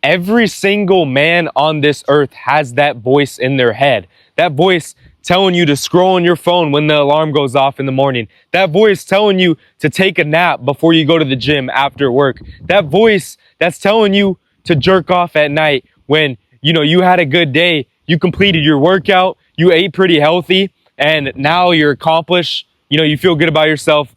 Every single man on this earth has that voice in their head. That voice telling you to scroll on your phone when the alarm goes off in the morning. That voice telling you to take a nap before you go to the gym after work. That voice that's telling you to jerk off at night when, you had a good day, you completed your workout, you ate pretty healthy, and now you're accomplished. You feel good about yourself.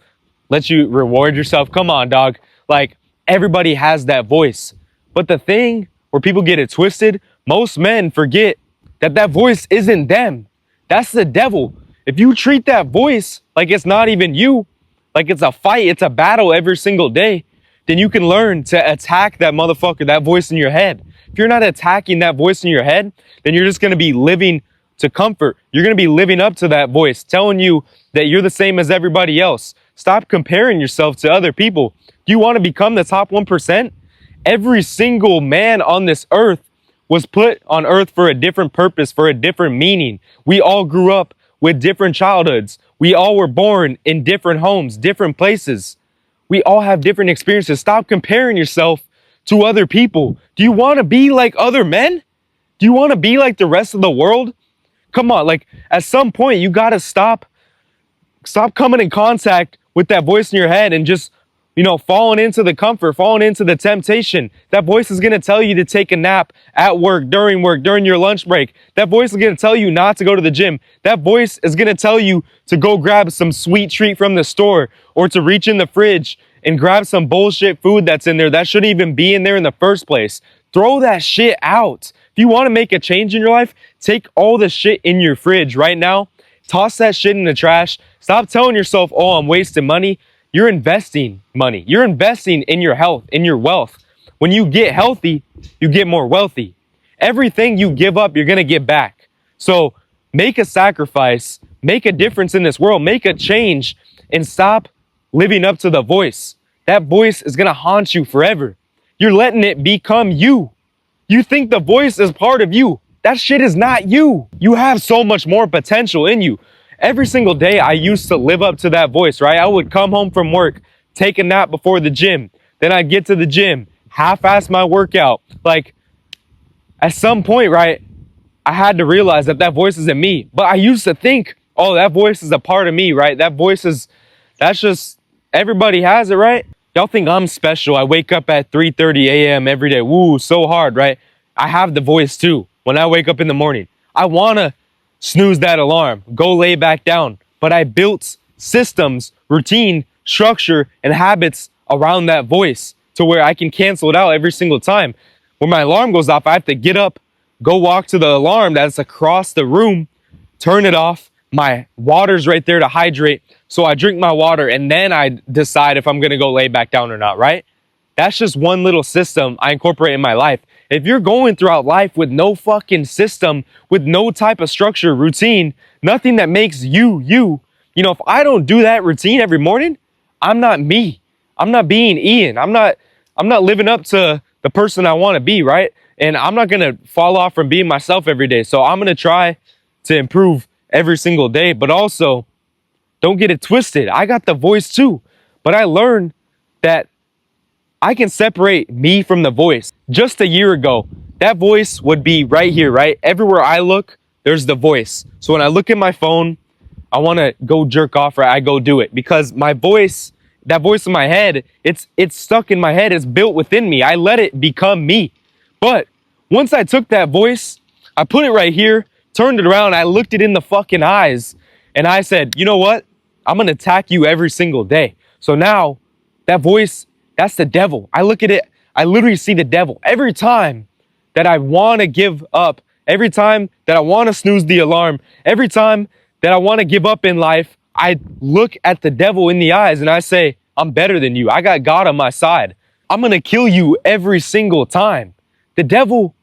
Let you reward yourself. Come on, dog. Like, everybody has that voice. But the thing where people get it twisted, most men forget that that voice isn't them. That's the devil. If you treat that voice like it's not even you, like it's a fight, it's a battle every single day, then you can learn to attack that motherfucker, that voice in your head. If you're not attacking that voice in your head, then you're just going to be living to comfort. You're going to be living up to that voice, telling you that you're the same as everybody else. Stop comparing yourself to other people. Do you want to become the top 1%? Every single man on this earth was put on earth for a different purpose, for a different meaning. We all grew up with different childhoods. We all were born in different homes, different places. We all have different experiences. Stop comparing yourself to other people. Do you want to be like other men? Do you want to be like the rest of the world? Come on, like at some point you got to stop coming in contact with that voice in your head and just falling into the comfort, falling into the temptation. That voice is going to tell you to take a nap at work, during your lunch break. That voice is going to tell you not to go to the gym. That voice is going to tell you to go grab some sweet treat from the store or to reach in the fridge and grab some bullshit food that's in there that shouldn't even be in there in the first place. Throw that shit out. If you want to make a change in your life, take all the shit in your fridge right now. Toss that shit in the trash. Stop telling yourself, oh, I'm wasting money. You're investing money. You're investing in your health, in your wealth. When you get healthy, you get more wealthy. Everything you give up, you're going to get back. So make a sacrifice, make a difference in this world, make a change, and stop living up to the voice. That voice is going to haunt you forever. You're letting it become you. You think the voice is part of you. That shit is not you. You have so much more potential in you. Every single day, I used to live up to that voice, right? I would come home from work, take a nap before the gym. Then I'd get to the gym, half-ass my workout. Like, at some point, right, I had to realize that that voice isn't me. But I used to think, oh, that voice is a part of me, right? That's just, everybody has it, right? Y'all think I'm special. I wake up at 3:30 a.m. every day. Woo, so hard, right? I have the voice too. When I wake up in the morning, I want to snooze that alarm, go lay back down. But I built systems, routine, structure, and habits around that voice to where I can cancel it out every single time. When my alarm goes off, I have to get up, go walk to the alarm that's across the room, turn it off. My water's right there to hydrate. So I drink my water and then I decide if I'm going to go lay back down or not, right? That's just one little system I incorporate in my life. If you're going throughout life with no fucking system, with no type of structure, routine, nothing that makes you, if I don't do that routine every morning, I'm not me. I'm not being Ian. I'm not living up to the person I want to be, right? And I'm not going to fall off from being myself every day. So I'm going to try to improve every single day, but also don't get it twisted. I got the voice too, but I learned that I can separate me from the voice. Just a year ago, that voice would be right here, right? Everywhere I look, there's the voice. So when I look at my phone, I want to go jerk off, right? I go do it because my voice, that voice in my head, it's stuck in my head. It's built within me. I let it become me. But once I took that voice, I put it right here, turned it around, I looked it in the fucking eyes, and I said, you know what? I'm going to attack you every single day. So now that voice, that's the devil. I look at it, I literally see the devil. Every time that I want to give up, every time that I want to snooze the alarm, every time that I want to give up in life, I look at the devil in the eyes and I say, I'm better than you. I got God on my side. I'm going to kill you every single time. The devil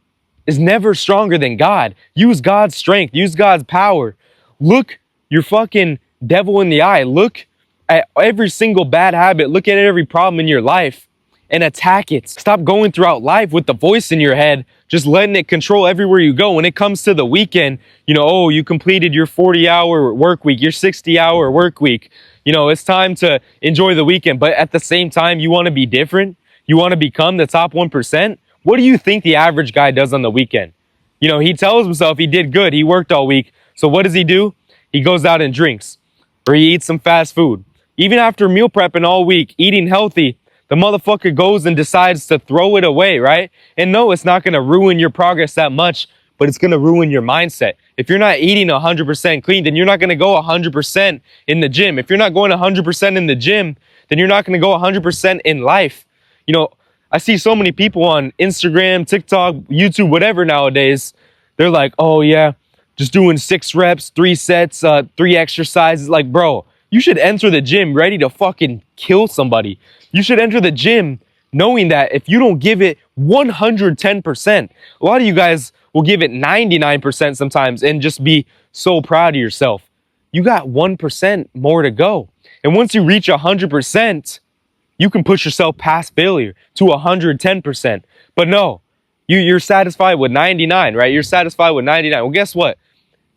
is never stronger than God. Use God's strength. Use God's power. Look your fucking devil in the eye. Look at every single bad habit. Look at every problem in your life and attack it. Stop going throughout life with the voice in your head, just letting it control everywhere you go. When it comes to the weekend, you completed your 40-hour work week, your 60-hour work week. It's time to enjoy the weekend. But at the same time, you want to be different. You want to become the top 1%. What do you think the average guy does on the weekend? You know, he tells himself he did good. He worked all week. So what does he do? He goes out and drinks, or he eats some fast food. Even after meal prepping all week, eating healthy, the motherfucker goes and decides to throw it away, right? And no, it's not going to ruin your progress that much, but it's going to ruin your mindset. If you're not eating 100% clean, then you're not going to go 100% in the gym. If you're not going 100% in the gym, then you're not going to go 100% in life. You know, I see so many people on Instagram, TikTok, YouTube, whatever nowadays. They're like, oh yeah, just doing 6 reps, 3 sets, 3 exercises. Like, bro, you should enter the gym ready to fucking kill somebody. You should enter the gym knowing that if you don't give it 110%, a lot of you guys will give it 99% sometimes and just be so proud of yourself. You got 1% more to go. And once you reach 100%, you can push yourself past failure to 110%. But no, you're satisfied with 99, right? You're satisfied with 99. Well, guess what?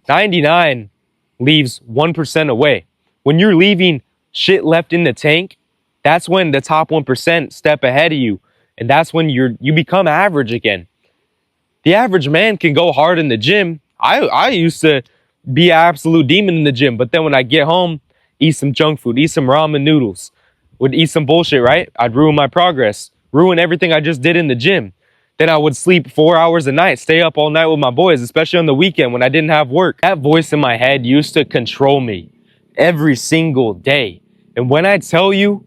99 leaves 1% away. When you're leaving shit left in the tank, that's when the top 1% step ahead of you. And that's when you become average again. The average man can go hard in the gym. I used to be an absolute demon in the gym. But then when I get home, eat some junk food, eat some ramen noodles, would eat some bullshit, right? I'd ruin my progress, ruin everything I just did in the gym. Then I would sleep 4 hours a night, stay up all night with my boys, especially on the weekend when I didn't have work. That voice in my head used to control me every single day. And when I tell you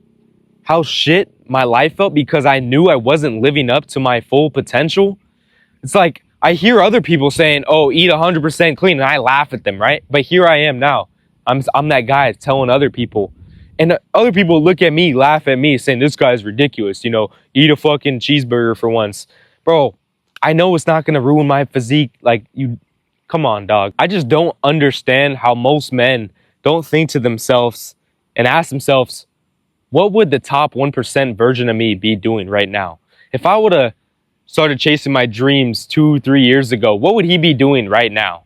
how shit my life felt because I knew I wasn't living up to my full potential, it's like I hear other people saying, oh, eat 100% clean, and I laugh at them, right? But here I am now. I'm that guy telling other people. And other people look at me, laugh at me, saying, this guy's ridiculous. You know, eat a fucking cheeseburger for once. Bro, I know it's not going to ruin my physique. Like, come on, dog. I just don't understand how most men don't think to themselves and ask themselves, what would the top 1% version of me be doing right now? If I would have started chasing my dreams 2-3 years ago, what would he be doing right now?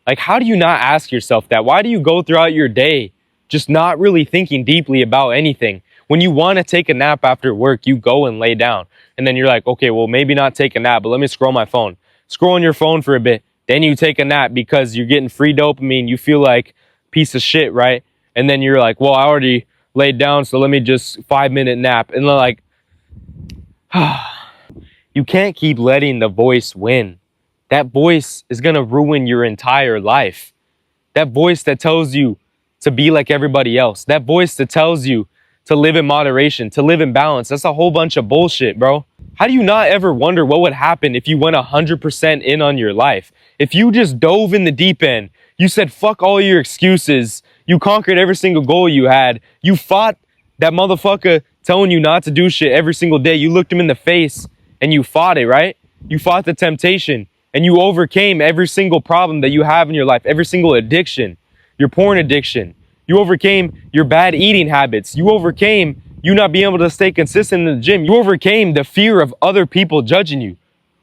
Like, how do you not ask yourself that? Why do you go throughout your day just not really thinking deeply about anything? When you want to take a nap after work, you go and lay down. And then you're like, okay, well, maybe not take a nap, but let me scroll my phone. Scroll on your phone for a bit. Then you take a nap because you're getting free dopamine. You feel like a piece of shit, right? And then you're like, well, I already laid down, so let me just 5-minute nap. And they're like, you can't keep letting the voice win. That voice is going to ruin your entire life. That voice that tells you to be like everybody else. That voice that tells you to live in moderation, to live in balance. That's a whole bunch of bullshit, bro. How do you not ever wonder what would happen if you went 100% in on your life? If you just dove in the deep end, you said fuck all your excuses, you conquered every single goal you had, you fought that motherfucker telling you not to do shit every single day, you looked him in the face and you fought it, right? You fought the temptation and you overcame every single problem that you have in your life, every single addiction, your porn addiction. You overcame your bad eating habits. You overcame you not being able to stay consistent in the gym. You overcame the fear of other people judging you.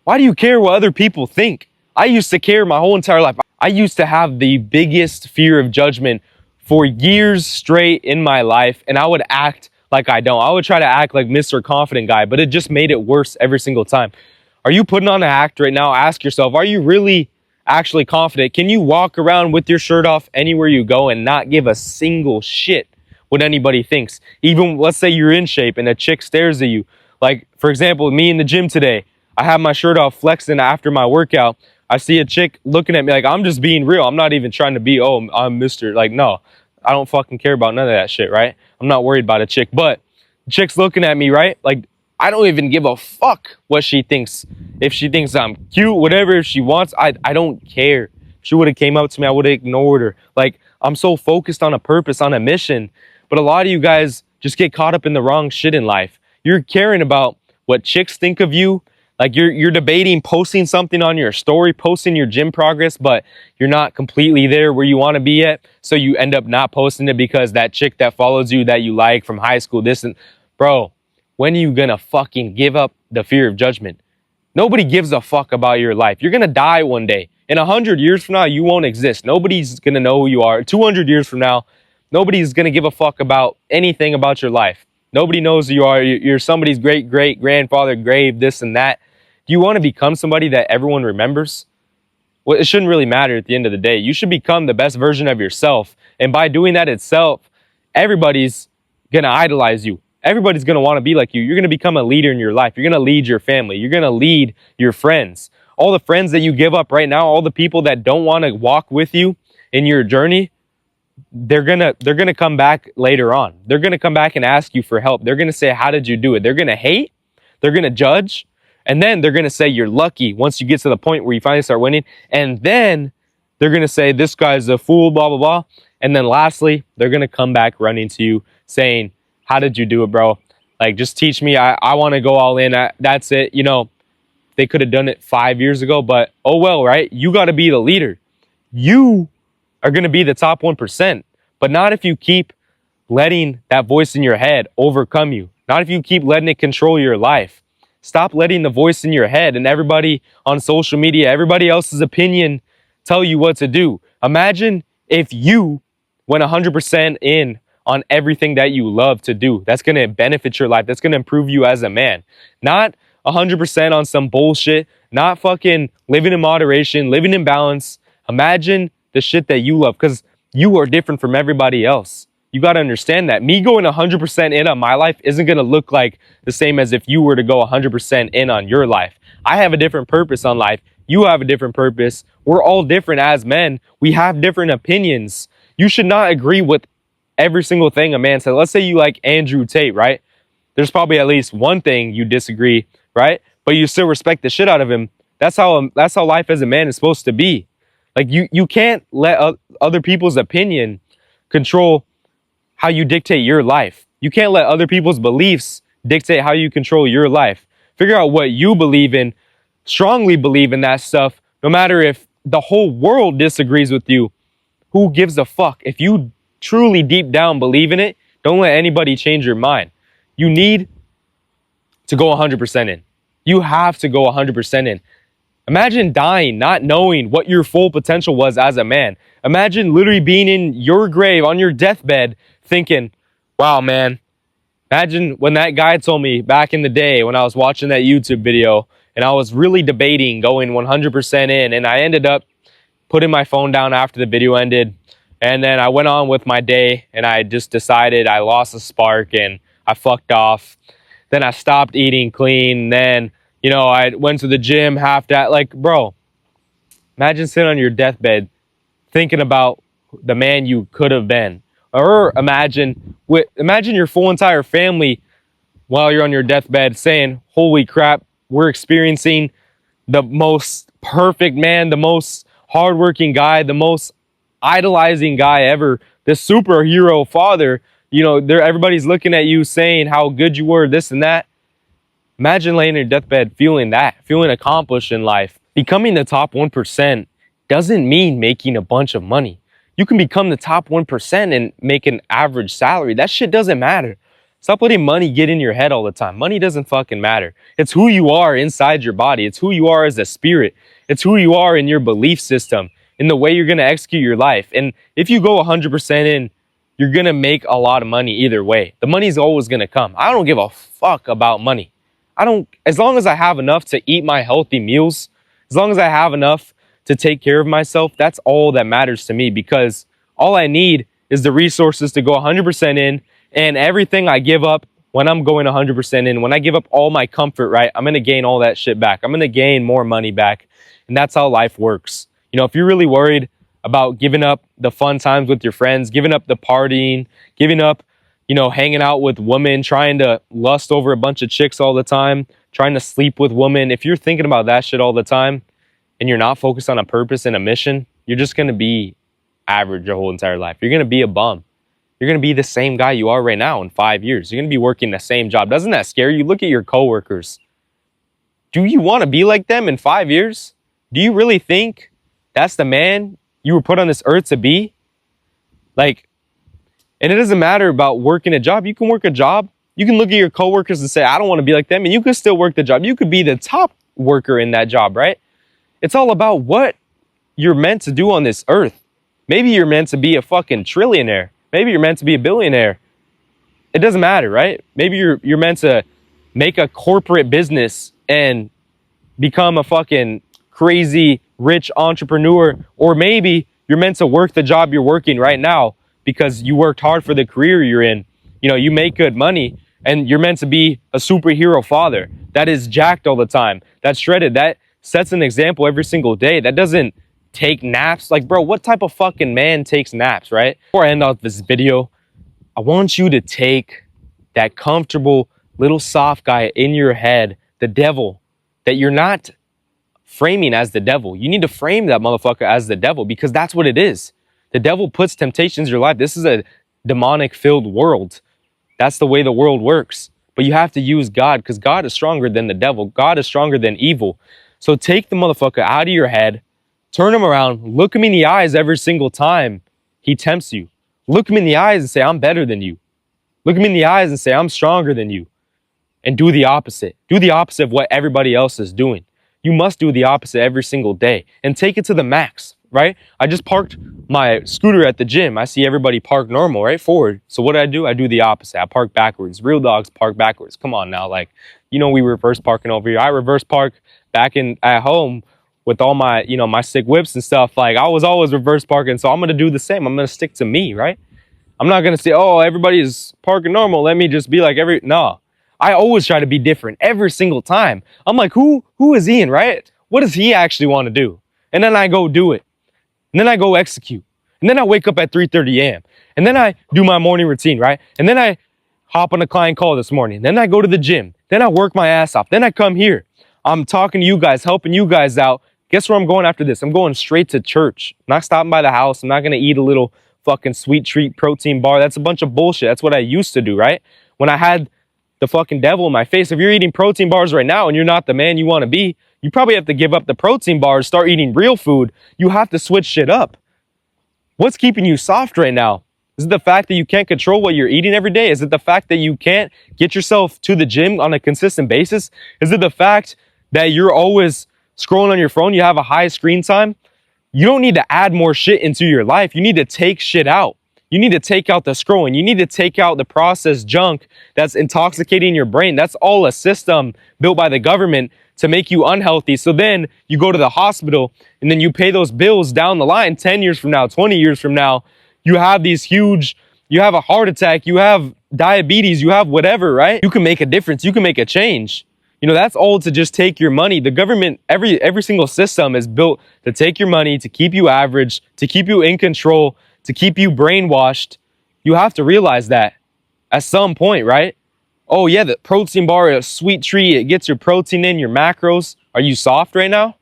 Why do you care what other people think? I used to care my whole entire life. I used to have the biggest fear of judgment for years straight in my life, and I would act like I don't. I would try to act like Mr. Confident Guy, but it just made it worse every single time. Are you putting on an act right now? Ask yourself, are you really actually confident? Can you walk around with your shirt off anywhere you go and not give a single shit what anybody thinks? Even let's say you're in shape and a chick stares at you. Like, for example, me in the gym today, I have my shirt off flexing after my workout. I see a chick looking at me like I'm just being real. I'm not even trying to be, oh, I'm Mr. Like, no, I don't fucking care about none of that shit, right? I'm not worried about a chick, but the chick's looking at me, right? Like, I don't even give a fuck what she thinks. If she thinks I'm cute, whatever, if she wants, I don't care. If she would have came up to me, I would have ignored her. Like, I'm so focused on a purpose, on a mission. But a lot of you guys just get caught up in the wrong shit in life. You're caring about what chicks think of you. Like, you're debating posting something on your story, posting your gym progress, but you're not completely there where you want to be yet. So you end up not posting it because that chick that follows you that you like from high school, this and bro, when are you gonna fucking give up the fear of judgment? Nobody gives a fuck about your life. You're gonna die one day. In 100 years from now, you won't exist. Nobody's gonna know who you are. 200 years from now, nobody's gonna give a fuck about anything about your life. Nobody knows who you are. You're somebody's great-great-grandfather, grave, this and that. Do you want to become somebody that everyone remembers? Well, it shouldn't really matter at the end of the day. You should become the best version of yourself. And by doing that itself, everybody's going to idolize you. Everybody's going to want to be like you. You're going to become a leader in your life. You're going to lead your family. You're going to lead your friends. All the friends that you give up right now, all the people that don't want to walk with you in your journey, they're going to come back later on. They're going to come back and ask you for help. They're going to say, "How did you do it?" They're going to hate. They're going to judge. And then they're going to say you're lucky once you get to the point where you finally start winning. And then they're going to say this guy's a fool, blah, blah, blah. And then lastly, they're going to come back running to you saying, "How did you do it, bro? Like, just teach me. I want to go all in. That's it." You know, they could have done it 5 years ago, but oh well, right? You got to be the leader. You are going to be the top 1%, but not if you keep letting that voice in your head overcome you. Not if you keep letting it control your life. Stop letting the voice in your head and everybody on social media, everybody else's opinion tell you what to do. Imagine if you went 100% in on everything that you love to do. That's going to benefit your life. That's going to improve you as a man. Not 100% on some bullshit, not fucking living in moderation, living in balance. Imagine the shit that you love, because you are different from everybody else. You got to understand that. Me going 100% in on my life isn't going to look like the same as if you were to go 100% in on your life. I have a different purpose on life. You have a different purpose. We're all different as men. We have different opinions. You should not agree with every single thing a man said. Let's say you like Andrew Tate, right? There's probably at least one thing you disagree, right? But you still respect the shit out of him. That's how life as a man is supposed to be. Like, you can't let other people's opinion control how you dictate your life. You can't let other people's beliefs dictate how you control your life. Figure out what you believe in, strongly believe in that stuff, no matter if the whole world disagrees with you. Who gives a fuck? If you truly deep down believe in it, don't let anybody change your mind. You need to go 100% in. You have to go 100% in. Imagine dying, not knowing what your full potential was as a man. Imagine literally being in your grave on your deathbed thinking, "Wow, man, imagine when that guy told me back in the day when I was watching that YouTube video and I was really debating going 100% in, and I ended up putting my phone down after the video ended, and then I went on with my day and I just decided I lost a spark and I fucked off. Then I stopped eating clean. Then, you know, I went to the gym half that." Like, bro, imagine sitting on your deathbed thinking about the man you could have been. Or imagine your full entire family while you're on your deathbed saying, "Holy crap, we're experiencing the most perfect man, the most hardworking guy, the most idolizing guy ever, the superhero father." You know, everybody's looking at you saying how good you were, this and that. Imagine laying in your deathbed feeling that, feeling accomplished in life. Becoming the top 1% doesn't mean making a bunch of money. You can become the top 1% and make an average salary. That shit doesn't matter. Stop letting money get in your head all the time. Money doesn't fucking matter. It's who you are inside your body. It's who you are as a spirit. It's who you are in your belief system, in the way you're going to execute your life. And if you go 100% in, you're going to make a lot of money either way. The money's always going to come. I don't give a fuck about money. As long as I have enough to eat my healthy meals, as long as I have enough to take care of myself, that's all that matters to me, because all I need is the resources to go 100% in, and everything I give up when I'm going 100% in, when I give up all my comfort, right, I'm going to gain all that shit back. I'm going to gain more money back, and that's how life works. You know, if you're really worried about giving up the fun times with your friends, giving up the partying, giving up, you know, hanging out with women, trying to lust over a bunch of chicks all the time, trying to sleep with women, if you're thinking about that shit all the time and you're not focused on a purpose and a mission, you're just going to be average your whole entire life. You're going to be a bum. You're going to be the same guy you are right now in 5 years. You're going to be working the same job. Doesn't that scare you? Look at your coworkers. Do you want to be like them in 5 years? Do you really think that's the man you were put on this earth to be? Like, and it doesn't matter about working a job. You can work a job. You can look at your coworkers and say, "I don't want to be like them." And you can still work the job. You could be the top worker in that job, right? It's all about what you're meant to do on this earth. Maybe you're meant to be a fucking trillionaire. Maybe you're meant to be a billionaire. It doesn't matter, right? Maybe you're meant to make a corporate business and become a fucking crazy rich entrepreneur, or maybe you're meant to work the job you're working right now because you worked hard for the career you're in. You know, you make good money and you're meant to be a superhero father that is jacked all the time, that's shredded, that sets an example every single day, that doesn't take naps. Like, bro, what type of fucking man takes naps, right? Before I end off this video, I want you to take that comfortable little soft guy in your head, the devil, that you're not framing as the devil. You need to frame that motherfucker as the devil, because that's what it is. The devil puts temptations in your life. This is a demonic filled world. That's the way the world works. But you have to use God, because God is stronger than the devil. God is stronger than evil. So take the motherfucker out of your head, turn him around, look him in the eyes every single time he tempts you. Look him in the eyes and say, I'm better than you. Look him in the eyes and say, I'm stronger than you. And do the opposite. Do the opposite of what everybody else is doing. You must do the opposite every single day and take it to the max, right? I just parked my scooter at the gym. I see everybody park normal, right? Forward. So what do? I do the opposite. I park backwards. Real dogs park backwards. Come on now. Like, you know, we reverse parking over here. I reverse park back at home with all my, you know, my sick whips and stuff. Like, I was always reverse parking. So I'm going to do the same. I'm going to stick to me, right? I'm not going to say, oh, everybody's parking normal, let me just be like no. I always try to be different every single time. I'm like, who is Ian, right? What does he actually want to do? And then I go do it. And then I go execute. And then I wake up at 3:30 a.m. And then I do my morning routine, right? And then I hop on a client call this morning. Then I go to the gym. Then I work my ass off. Then I come here. I'm talking to you guys, helping you guys out. Guess where I'm going after this? I'm going straight to church. I'm not stopping by the house. I'm not going to eat a little fucking sweet treat protein bar. That's a bunch of bullshit. That's what I used to do, right? When I had the fucking devil in my face. If you're eating protein bars right now and you're not the man you want to be, you probably have to give up the protein bars, start eating real food. You have to switch shit up. What's keeping you soft right now? Is it the fact that you can't control what you're eating every day? Is it the fact that you can't get yourself to the gym on a consistent basis? Is it the fact that you're always scrolling on your phone? You have a high screen time? You don't need to add more shit into your life. You need to take shit out. You need to take out the scrolling. You need to take out the processed junk that's intoxicating your brain. That's all a system built by the government to make you unhealthy. So then you go to the hospital and then you pay those bills down the line 10 years from now, 20 years from now. You have you have a heart attack, you have diabetes, you have whatever, right? You can make a difference. You can make a change. You know, that's all to just take your money. The government, every single system is built to take your money, to keep you average, to keep you in control, to keep you brainwashed. You have to realize that at some point, right? Oh yeah, the protein bar is a sweet treat. It gets your protein in, your macros. Are you soft right now?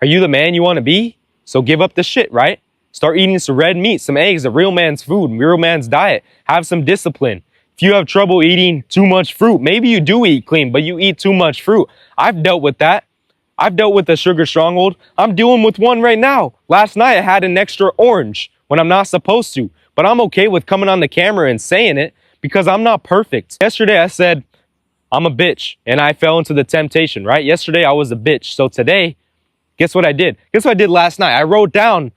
Are you the man you want to be? So give up the shit, right? Start eating some red meat, some eggs, a real man's food, real man's diet. Have some discipline. If you have trouble eating too much fruit, maybe you do eat clean, but you eat too much fruit. I've dealt with that. I've dealt with a sugar stronghold. I'm dealing with one right now. Last night I had an extra orange when I'm not supposed to, but I'm okay with coming on the camera and saying it because I'm not perfect. Yesterday I said, I'm a bitch, and I fell into the temptation, right? Yesterday I was a bitch. So today, guess what I did? Guess what I did last night? I wrote down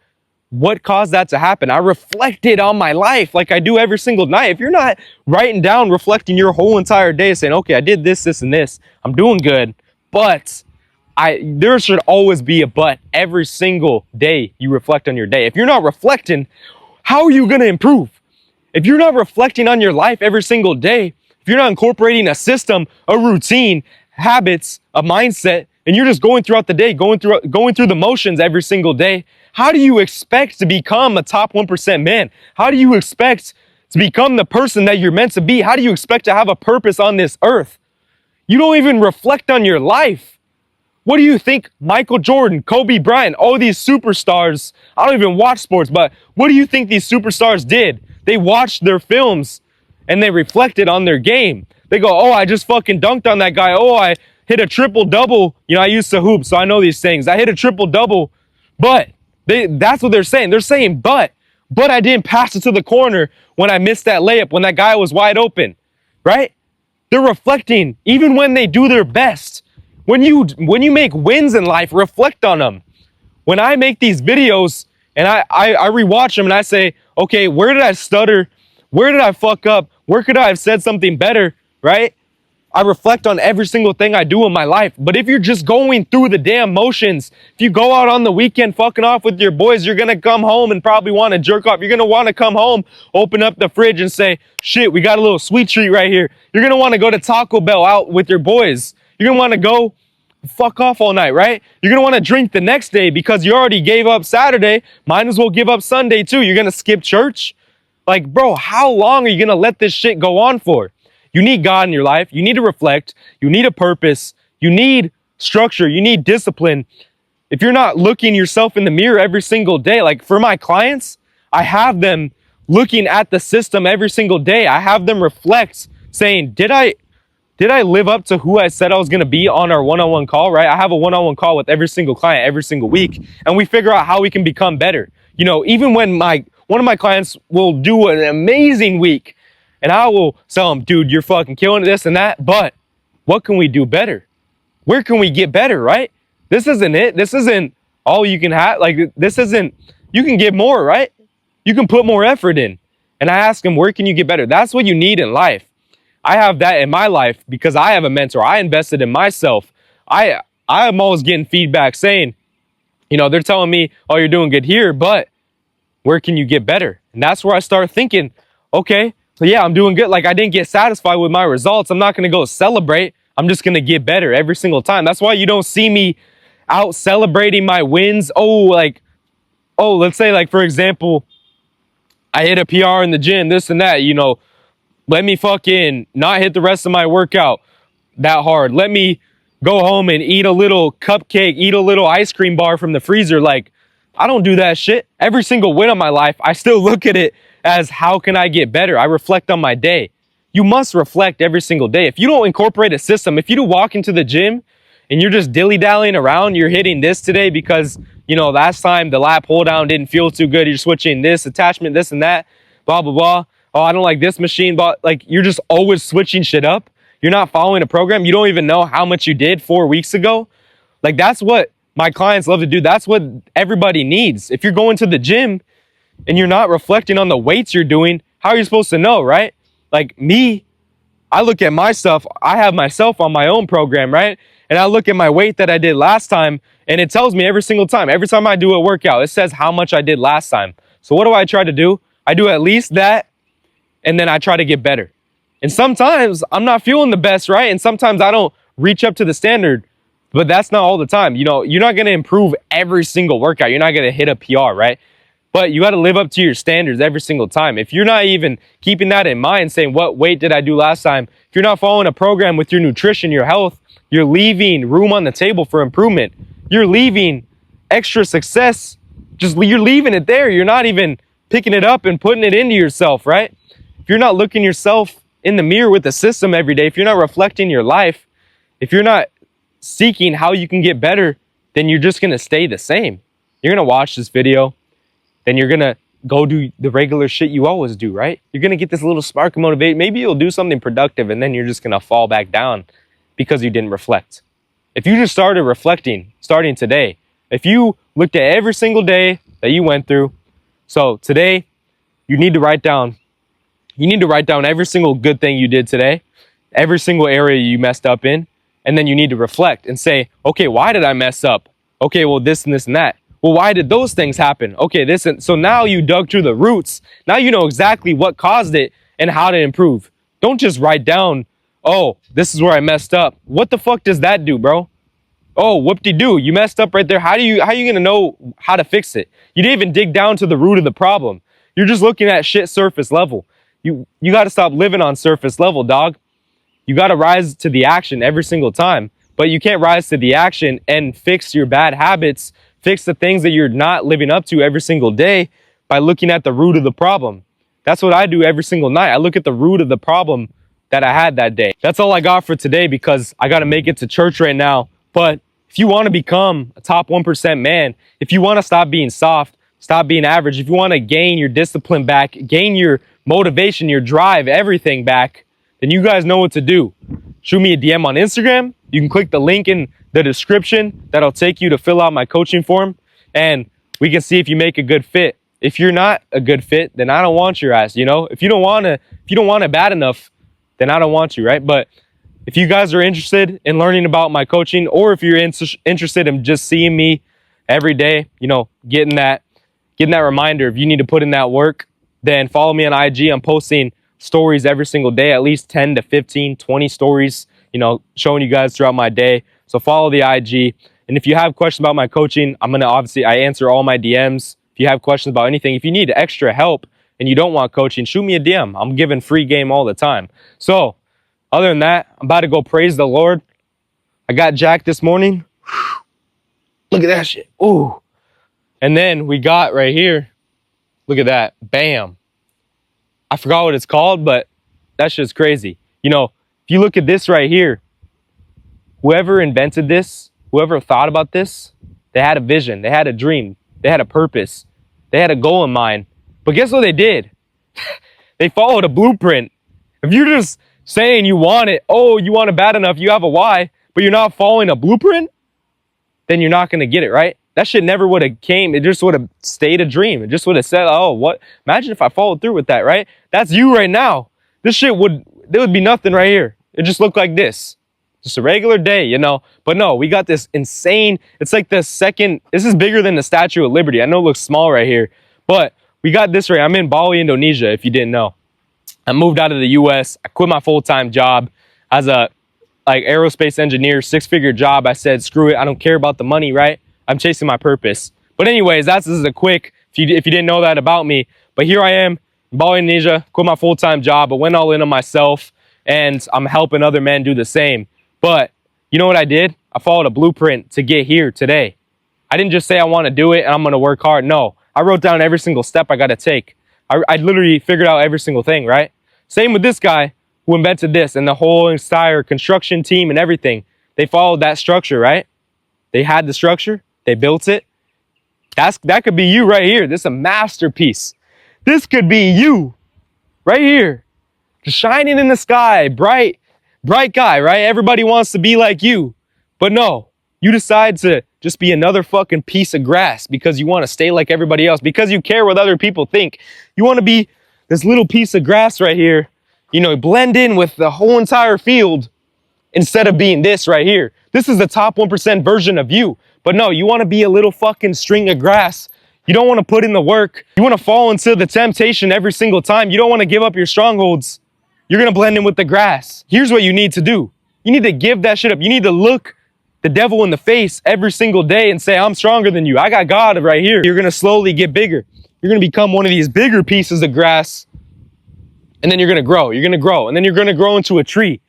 what caused that to happen. I reflected on my life like I do every single night. If you're not writing down, reflecting your whole entire day, saying, okay, I did this, this, and this, I'm doing good, but there should always be a but every single day you reflect on your day. If you're not reflecting, how are you going to improve? If you're not reflecting on your life every single day, if you're not incorporating a system, a routine, habits, a mindset, and you're just going throughout the day, going through the motions every single day, how do you expect to become a top 1% man? How do you expect to become the person that you're meant to be? How do you expect to have a purpose on this earth? You don't even reflect on your life. What do you think Michael Jordan, Kobe Bryant, all these superstars, I don't even watch sports, but what do you think these superstars did? They watched their films and they reflected on their game. They go, oh, I just fucking dunked on that guy. Oh, I hit a triple-double. You know, I used to hoop, so I know these things. I hit a triple-double, but that's what they're saying. They're saying, but I didn't pass it to the corner when I missed that layup, when that guy was wide open, right? They're reflecting even when they do their best. When you make wins in life, reflect on them. When I make these videos and I rewatch them and I say, okay, where did I stutter? Where did I fuck up? Where could I have said something better, right? I reflect on every single thing I do in my life. But if you're just going through the damn motions, if you go out on the weekend fucking off with your boys, you're going to come home and probably want to jerk off. You're going to want to come home, open up the fridge and say, shit, we got a little sweet treat right here. You're going to want to go to Taco Bell out with your boys. You're going to want to go fuck off all night, right? You're going to want to drink the next day because you already gave up Saturday. Might as well give up Sunday too. You're going to skip church. Like, bro, how long are you going to let this shit go on for? You need God in your life. You need to reflect. You need a purpose. You need structure. You need discipline. If you're not looking yourself in the mirror every single day, like for my clients, I have them looking at the system every single day. I have them reflect saying, did I live up to who I said I was going to be on our one-on-one call, right? I have a one-on-one call with every single client every single week, and we figure out how we can become better. You know, even when one of my clients will do an amazing week, and I will tell them, dude, you're fucking killing this and that, but what can we do better? Where can we get better, right? This isn't it. This isn't all you can have. Like, this isn't, you can get more, right? You can put more effort in. And I ask them, where can you get better? That's what you need in life. I have that in my life because I have a mentor. I invested in myself. I'm always getting feedback saying, you know, they're telling me, oh, you're doing good here, but where can you get better? And that's where I start thinking, okay, so yeah, I'm doing good. Like, I didn't get satisfied with my results. I'm not going to go celebrate. I'm just going to get better every single time. That's why you don't see me out celebrating my wins. Let's say, like, for example, I hit a PR in the gym, this and that, you know, let me fucking not hit the rest of my workout that hard. Let me go home and eat a little cupcake, eat a little ice cream bar from the freezer. Like, I don't do that shit. Every single win of my life, I still look at it as how can I get better? I reflect on my day. You must reflect every single day. If you don't incorporate a system, if you do walk into the gym and you're just dilly-dallying around, you're hitting this today because, you know, last time the lat pull down didn't feel too good. You're switching this attachment, this and that, blah, blah, blah. Oh, I don't like this machine, but like, you're just always switching shit up. You're not following a program. You don't even know how much you did 4 weeks ago. Like, that's what my clients love to do. That's what everybody needs. If you're going to the gym and you're not reflecting on the weights you're doing, how are you supposed to know, right? Like me, I look at myself. I have myself on my own program, right? And I look at my weight that I did last time, and it tells me every single time. Every time I do a workout, it says how much I did last time. So what do I try to do? I do at least that, and then I try to get better. And sometimes I'm not feeling the best, right? And sometimes I don't reach up to the standard, but that's not all the time. You know, you're not going to improve every single workout. You're not going to hit a PR, right? But you got to live up to your standards every single time. If you're not even keeping that in mind, saying, what weight did I do last time? If you're not following a program with your nutrition, your health, you're leaving room on the table for improvement. You're leaving extra success. You're leaving it there. You're not even picking it up and putting it into yourself, right? If you're not looking yourself in the mirror with the system every day, if you're not reflecting your life, if you're not seeking how you can get better, then you're just going to stay the same. You're going to watch this video, then you're going to go do the regular shit you always do, right? You're going to get this little spark of motivation. Maybe you'll do something productive, and then you're just going to fall back down because you didn't reflect. If you just started reflecting, starting today, if you looked at every single day that you went through, so today you need to write down every single good thing you did today, every single area you messed up in, and then you need to reflect and say, okay, why did I mess up? Okay, well, this and this and that. Well, why did those things happen? Okay, this and so now you dug through the roots. Now you know exactly what caused it and how to improve. Don't just write down, oh, this is where I messed up. What the fuck does that do, bro? Oh, whoop-de-doo, you messed up right there. How are you gonna know how to fix it? You didn't even dig down to the root of the problem. You're just looking at shit surface level. You got to stop living on surface level, dog. You got to rise to the action every single time. But you can't rise to the action and fix your bad habits, fix the things that you're not living up to every single day by looking at the root of the problem. That's what I do every single night. I look at the root of the problem that I had that day. That's all I got for today because I got to make it to church right now. But if you want to become a top 1% man, if you want to stop being soft, stop being average, if you want to gain your discipline back, gain your motivation, your drive, everything back, then you guys know what to do. Shoot me a DM on Instagram. You can click the link in the description. That'll take you to fill out my coaching form, and we can see if you make a good fit. If you're not a good fit, then I don't want your ass, you know? If you don't want it bad enough, then I don't want you, right? But if you guys are interested in learning about my coaching, or if you're interested in just seeing me every day, you know, getting that reminder if you need to put in that work, then follow me on IG. I'm posting stories every single day, at least 10 to 15, 20 stories, you know, showing you guys throughout my day. So follow the IG. And if you have questions about my coaching, I answer all my DMs. If you have questions about anything, if you need extra help and you don't want coaching, shoot me a DM. I'm giving free game all the time. So other than that, I'm about to go praise the Lord. I got jacked this morning. Look at that shit. Ooh. And then we got right here, look at that, bam. I forgot what it's called, but that shit's crazy. You know, if you look at this right here, whoever invented this, whoever thought about this, they had a vision, they had a dream, they had a purpose, they had a goal in mind. But guess what they did? They followed a blueprint. If you're just saying you want it, oh, you want it bad enough, you have a why, but you're not following a blueprint, then you're not going to get it, right? That shit never would have came. It just would have stayed a dream. It just would have said, oh, what? Imagine if I followed through with that, right? That's you right now. This shit there would be nothing right here. It just looked like this. Just a regular day, you know? But no, we got this insane, it's like this is bigger than the Statue of Liberty. I know it looks small right here, but we got this right. I'm in Bali, Indonesia, if you didn't know. I moved out of the US. I quit my full-time job as a aerospace engineer, 6-figure job. I said, screw it. I don't care about the money, right? I'm chasing my purpose. But anyways, this is a quick, if you didn't know that about me. But here I am, in Bali, Indonesia, quit my full-time job. I went all in on myself, and I'm helping other men do the same. But you know what I did? I followed a blueprint to get here today. I didn't just say I want to do it and I'm going to work hard. No, I wrote down every single step I got to take. I literally figured out every single thing, right? Same with this guy who invented this and the whole entire construction team and everything. They followed that structure, right? They had the structure. They built it. That could be you right here. This is a masterpiece. This could be you right here. Just shining in the sky, bright guy, right? Everybody wants to be like you. But no, you decide to just be another fucking piece of grass because you want to stay like everybody else, because you care what other people think. You want to be this little piece of grass right here, you know, blend in with the whole entire field instead of being this right here. This is the top 1% version of you. But no, you want to be a little fucking string of grass. You don't want to put in the work. You want to fall into the temptation every single time. You don't want to give up your strongholds. You're going to blend in with the grass. Here's what you need to do. You need to give that shit up. You need to look the devil in the face every single day and say, I'm stronger than you. I got God right here. You're going to slowly get bigger. You're going to become one of these bigger pieces of grass. And then you're going to grow. You're going to grow. And then you're going to grow into a tree.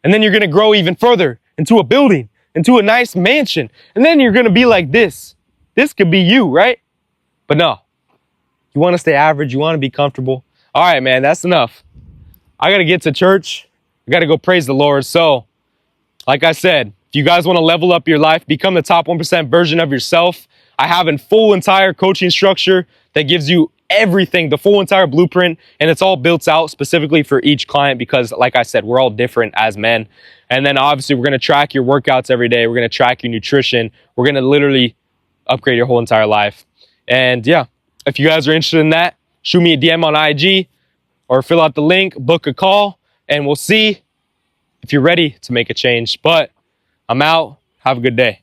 And then you're going to grow even further into a building, into a nice mansion. And then you're going to be like this. This could be you, right? But no. You want to stay average. You want to be comfortable. All right, man, that's enough. I got to get to church. I got to go praise the Lord. So, like I said, if you guys want to level up your life, become the top 1% version of yourself, I have a full entire coaching structure that gives you everything, the full entire blueprint, and it's all built out specifically for each client because, like I said, we're all different as men. And then obviously we're going to track your workouts every day. We're going to track your nutrition. We're going to literally upgrade your whole entire life. And yeah, if you guys are interested in that, shoot me a DM on IG or fill out the link, book a call, and we'll see if you're ready to make a change. But I'm out. Have a good day.